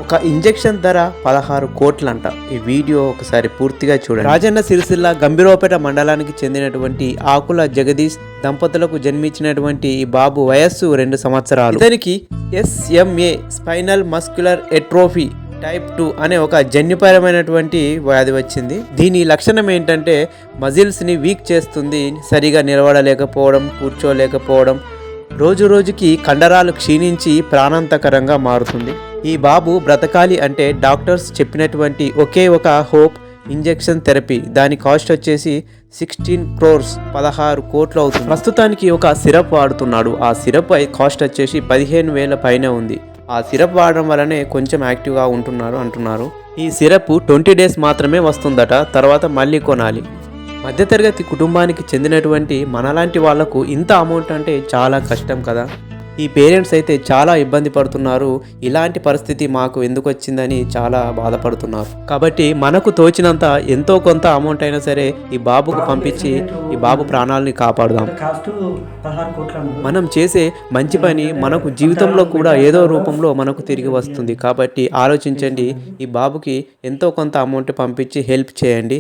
ఒక ఇంజెక్షన్ ధర 16 కోట్లంట. ఈ వీడియో ఒకసారి పూర్తిగా చూడండి. రాజన్న సిరిసిల్ల గంభీరావుపేట మండలానికి చెందినటువంటి ఆకుల జగదీష్ దంపతులకు జన్మించినటువంటి ఈ బాబు వయస్సు 2 సంవత్సరాలు. ఇతనికి SMA spinal muscular atrophy type 2 అనే ఒక జన్యుపరమైనటువంటి వ్యాధి వచ్చింది. దీని లక్షణం ఏంటంటే మజిల్స్ని వీక్ చేస్తుంది, సరిగా నిలబడలేకపోవడం, కూర్చోలేకపోవడం, రోజు రోజుకి కండరాలు క్షీణించి ప్రాణాంతకరంగా మారుతుంది. ఈ బాబు బ్రతకాలి అంటే డాక్టర్స్ చెప్పినటువంటి ఒకే ఒక హోప్ ఇంజెక్షన్ థెరపీ. దాని కాస్ట్ వచ్చేసి 16 crores 16 కోట్లు అవుతుంది. ప్రస్తుతానికి ఒక సిరప్ వాడుతున్నాడు. ఆ సిరప్ కాస్ట్ వచ్చేసి 15,000 పైన ఉంది. ఆ సిరప్ వాడడం వల్లనే కొంచెం యాక్టివ్గా ఉంటున్నారు అంటున్నారు. ఈ సిరప్ 20 days మాత్రమే వస్తుందట, తర్వాత మళ్ళీ కొనాలి. మధ్యతరగతి కుటుంబానికి చెందినటువంటి మనలాంటి వాళ్లకు ఇంత అమౌంట్ అంటే చాలా కష్టం కదా. ఈ పేరెంట్స్ అయితే చాలా ఇబ్బంది పడుతున్నారు. ఇలాంటి పరిస్థితి మాకు ఎందుకు వచ్చిందని చాలా బాధపడుతున్నారు. కాబట్టి మనకు తోచినంత ఎంతో కొంత అమౌంట్ అయినా సరే ఈ బాబుకు పంపించి ఈ బాబు ప్రాణాలని కాపాడుదాం. మనం చేసే మంచి పని మనకు జీవితంలో కూడా ఏదో రూపంలో మనకు తిరిగి వస్తుంది. కాబట్టి ఆలోచించండి, ఈ బాబుకి ఎంతో కొంత అమౌంట్ పంపించి హెల్ప్ చేయండి.